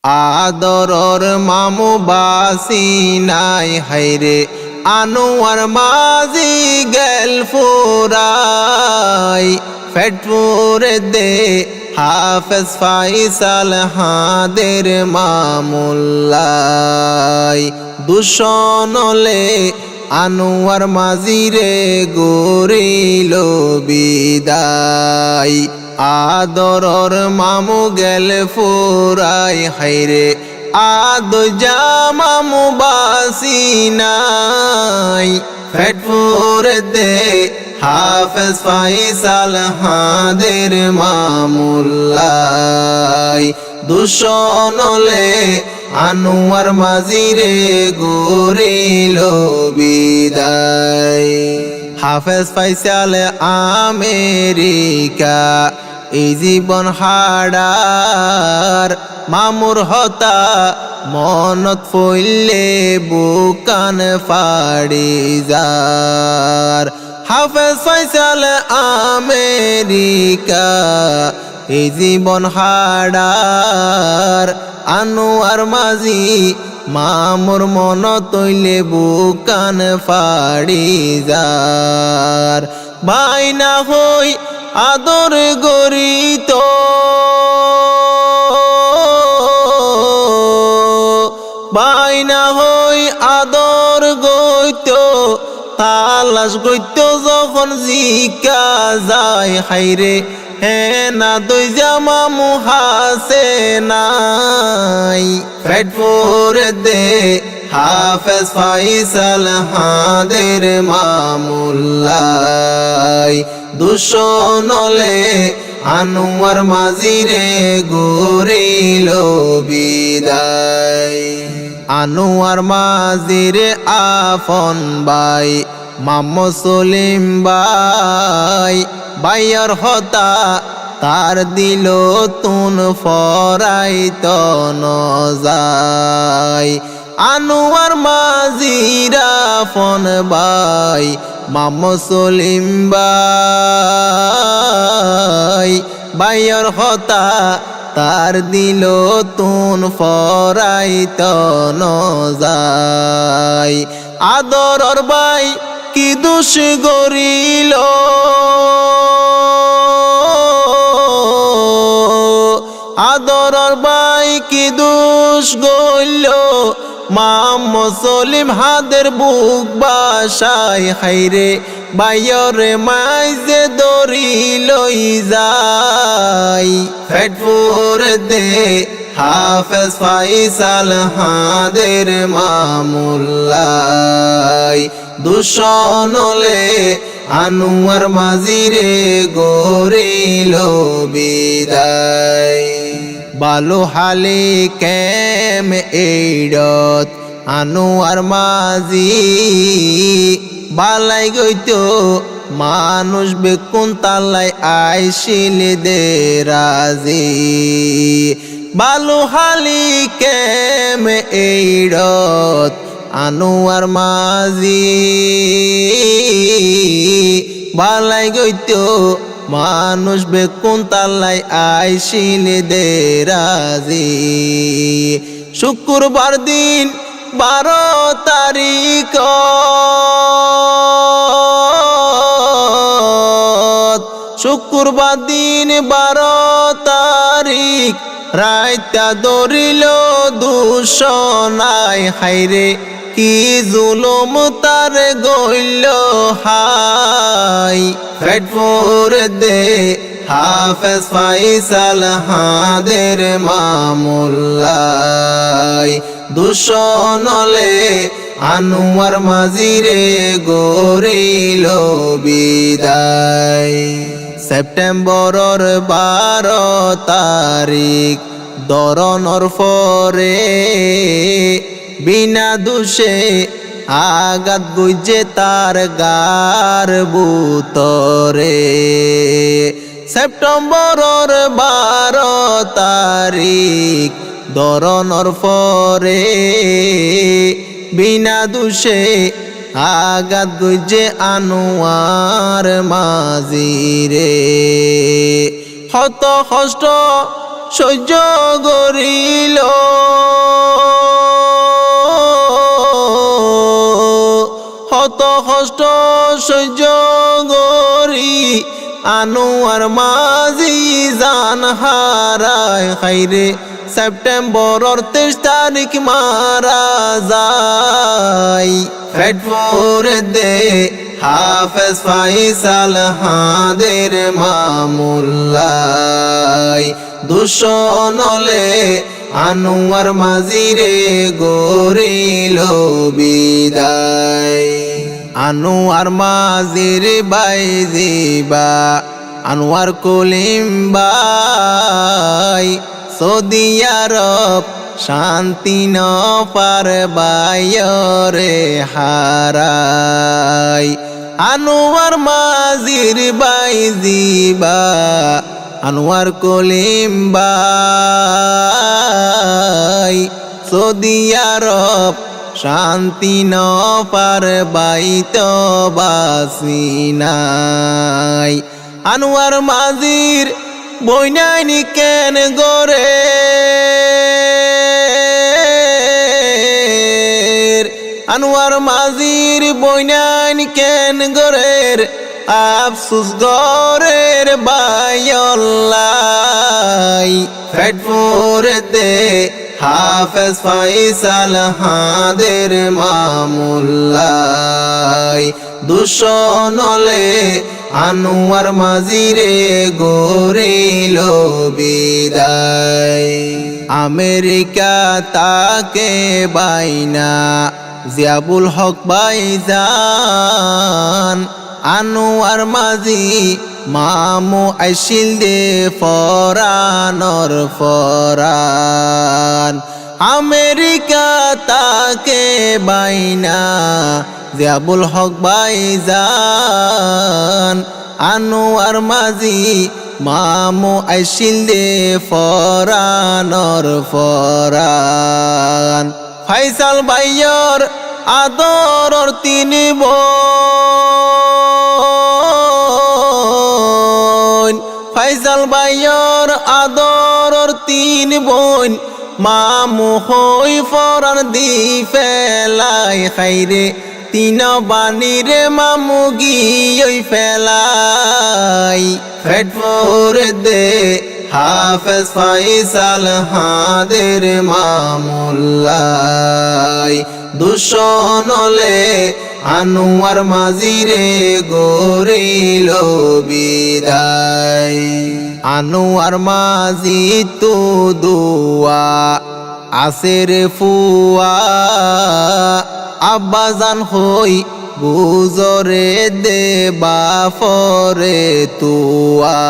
আদরর মামু বাসি নাই হাইরে আনোয়ার মাঝি গেল ফুরাই ফেটপুরে দে হাফেজ ফাইসাল হাদের মামুল্লাই দুশনলে আনোয়ার মাঝিরে গরিল বিদায় আদরর মামু গেল ফুরাই হাইরে আদ জামামু বাসি নাই ফেটপুর দে হাফেজ ফাইসাল হাদের মামুল্লাই দুশনলে আনোয়ার মাঝিরে গরিল বিদায় হাফেজ ফাইসাল আমেরিকা এই জীবন হাড়ার মামুর হতা মনত ফইলে বুকান ফাড়ি যার হাফেজ ফাইসাল আমেরিকা এই জীবন হাড়ার আনোয়ার মাঝি মামুর মন তৈলে বুকান ফাড়ি যার বাইনা হই আদর গরিত বাইনা হই আদর গইত তালাশ গইত যখন জিকা যায় হাইরে হেনা দই জামা মুহাসে নাই ফেটপুর দে হাফেজ ফাইসাল হাদের মামুল্লাই দুশনলে আনোয়ার মাঝিরে গরিল বিদায় আনোয়ার মাঝিরে আফন বাই মামু সলিম বাই বাইয়ার হতা তার দিল তুন ফরাইত নজায় আনোয়ার মাঝিরা ফন বাই মামু সলিম বাই বাইয়ার হতা তার দিল তুন ফরাইত নজায় আদরর বাই কি দোষ গরিল আদরর বাই কি দোষ গইল মামু সলিম হাদের বুক বাসায় হাইরে বাইরে মাইজে দরি লই যায় ফেটপুর দে হাফেজ ফাইসাল হাদের মামুল্লাই দুশনলে আনোয়ার মাঝিরে গরিল বিদায় বালু হালি কেম এইডত আনোয়ার মাঝি বালাই গইত মানুষ বেকুন তালাই আইসিল দে রাজি বালু হালি কেম এইডত আনোয়ার মাঝি বালাই গইত মানুষ বেকুন তালাই আইসিল দে রাজি শুক্রবার দিন 12 তারিখ শুক্রবার দিন 12 তারিখ রাইতা দরিল দুশনায় হাইরে কি জুলুম তার গইল হাই ফেটপুর দে হাফেজ ফাইসাল হাদের মামুল্লাই দুশনলে আনোয়ার মাঝিরে গরিল বিদায় সেপ্টেম্বরর 12 তারিখ দরনর ফরে বিনা দোষে আঘাত গুজে তার গার বুতরে সেপ্টেম্বরর 12 তারিখ দরনর ফরে বিনা দোষে আঘাত গুজে আনোয়ার মাঝিরে হত কষ্ট সহ্য করিল কষ্ট সহ্য করি আনোয়ার মাঝি জান হারায় খাইরে সেপ্টেম্বরের 23 তারিখ মারা যায় ফেটফোর দে হাফেজ ফাইসাল হাদের মামুল্লাই দুশনলে আনোয়ার মাঝিরে গরিল বিদায় আনোয়ার মাঝির বাইজিবা আনোয়ার কলিম বাই সৌদি আরব শান্তি ন পার বাইরে হারাই আনোয়ার মাঝির বাইজিবা আনোয়ার কলিম বাই সৌদি আরব শান্তি ন পার বাইত বাসিনাই আনোয়ার মাঝির বইনাইনি কেন গরে আনোয়ার মাঝির বইনাইনি কেন গরের আফসুস গরের বাইল্লাই ফেটফোর দে হাফেজ ফাইসাল হাদের মামুল্লাই দুশনলে আনোয়ার মাঝিরে গরিল বিদায় আমেরিকা তাকে বাইনা জিয়াবুল হক বাইজান আনোয়ার মাঝি মামু আইসিল দে ফরানর ফরান আমেরিকা তাকে বাইনা জিয়াবুল হক বাইজান আনোয়ার মাঝি মামু আইসিল দে ফরানর ফরান ফাইসাল বাইয়র আদরর 3 বোন ফাইসাল বাইয়র আদরর 3 বোন মামু হই ফরান দি ফেলাই খাইরে 3 বানিরে মামু গিয়ে ফেলাই ফেটফোর দে হাফেজ ফাইসাল হাদের মামুল্লাই দুশনলে আনোয়ার মাঝিরে গরিল বিদায় আনোয়ার মাঝি তো দোয়া আসের ফুয়া আব্বাজান হই বুজরে দে বাফরে তুয়া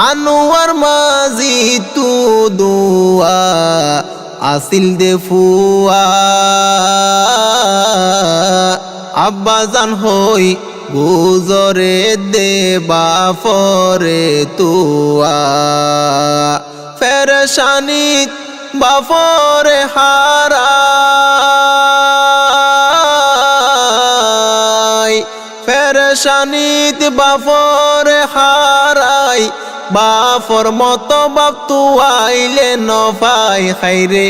আনোয়ার মাঝি তু দোয়া আসিল দে ফুয়া আব্বাজান হই বুজরে দে বাফরে তুয়া ফেরশানিত বাফরে হারাই ফেরশানিত বাফরে হারাই বাফর মতো বাপ তুয়াইলে নফাই খাইরে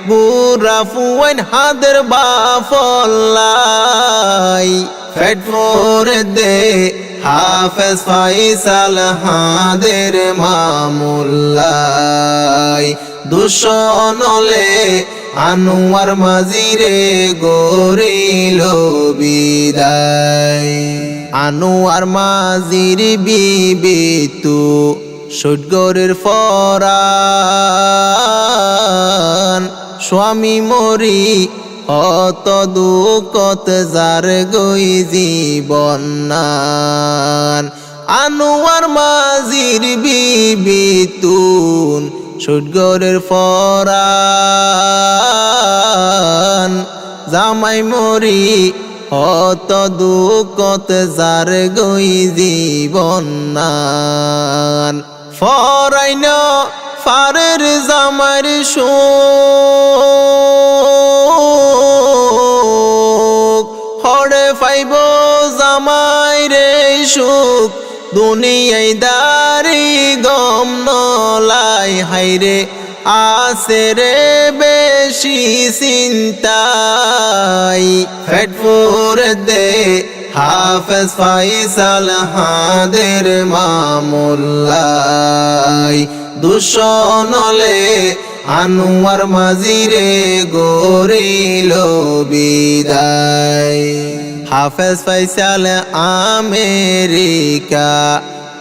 বুড়া ফুয়াইন হাদের বাফল্লাই ফেটফোর দে হাফেজ ফাইসাল হাদের মামুল্লাই দুশনলে আনোয়ার মাঝিরে গরিল বিদায় আনোয়ার মাঝির বিবি তু সৈগরের ফরান স্বামী মরি অত দুঃখত যার গই জীবন নান আনোয়ার মাঝির বিবি তুন সৈগরের ফরান জামাই মরি অত দুঃখত যার গই জীবন নান ফরাইন ফারের জামার সুখ হরে পাইব জামাই রে সুখ দুনিয়ায় দারি গম নলাই হাইরে আছে রে বেশি চিন্তাই ফেটফুর দে হাফেজ ফাইসাল হাদের মামুল্লাই দুশনলে আনোয়ার মাঝিরে গরিল বিদায় হাফেজ ফাইসাল আমেরিকা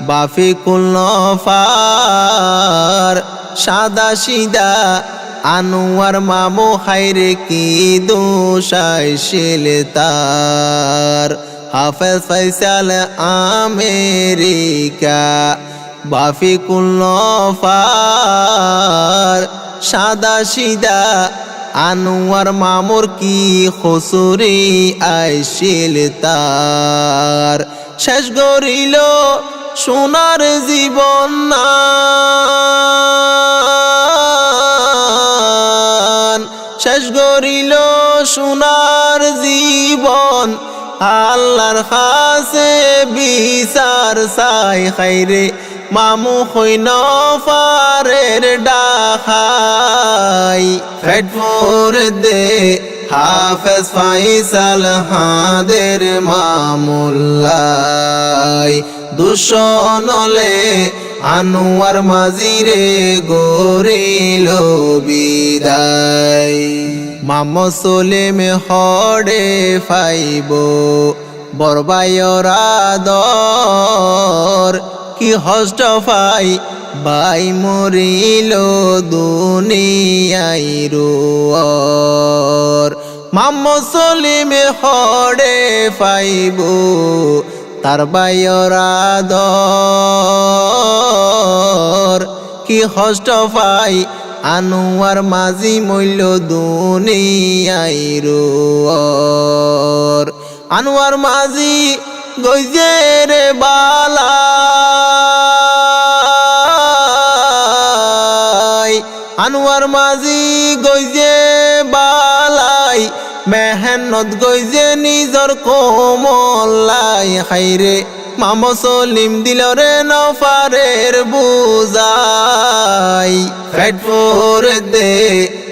বাফিকুল নফার সাদা সিদা আনোয়ার মামু হাইরে কি দোষাইছিল তার হাফেজ ফাইসাল আমেরিকা বাফিকুল নফার সাদা সিদা আনোয়ার মামুর কি খসুরি আইছিল তার শেষ গরিল সোনার জীবন শেষ গরিল সোনার জীবন আল্লাহর কাছে বিচার চাই খাইরে মামু হইন ফারের ডাকাই ফেটফুর দে হাফেজ ফাইসাল হাদের মামুল্লাই দুশনলে আনোয়ার মাঝিরে গরিল বিদায় মামু সলিম হড়ে ফাইব বরবায়রা দর কি হষ্ট ফাই বাই মরিল দুনিয়াই রুয়ার মামু সলিম হড়ে ফাইব তার বাইরা দর কি হষ্ট ফাই আনোয়ার মাঝি মইল দুনিয়াই রুয়ার আনোয়ার মাঝি গইজে রে বালা আনোয়ার মাঝি গইজে বালাই মেহনত গইজে নিজর কোমলাই খাইরে মামু সলিম দিল রে নফারের বুঝাই ফেটফুর দে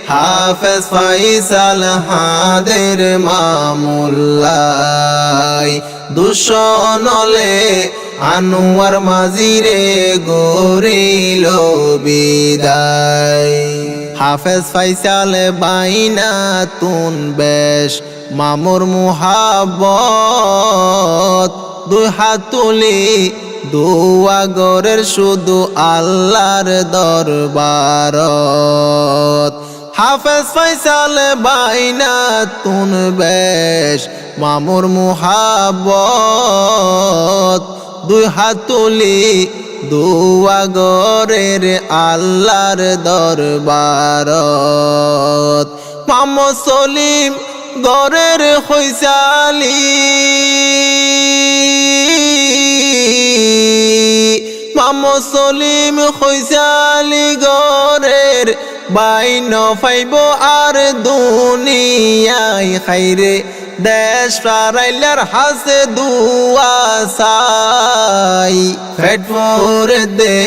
হাফেজ ফাইসাল হাদের মামুল্লাই দুশনলে আনোয়ার মাঝিরে গরিল বিদায় হাফেজ ফাইসাল বাইনা তুন বেশ মামুর মুহাব্বত দুই হাত তুলি দোয়া গরের শুধু আল্লাহর দরবারত হাফেজ ফাইসাল বাইনা তুন বেশ মামুর মুহাব্বত দুই হাত তুলি দোয়া গরের আল্লাহর দরবারত মামু সলিম গরের হইসালি মামু সলিম হইসালি গরের বাইন ফাইব আর দুনিয়ায় খাইরে দেশ পারাইলার হাসে দুয়া সাই ফেটফুর দে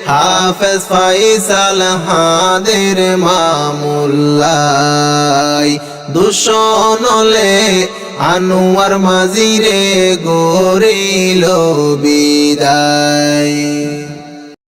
হাফেজ ফাইসাল হাদের মামুল্লাই দুশনলে আনোয়ার মাঝিরে গরিল বিদায়।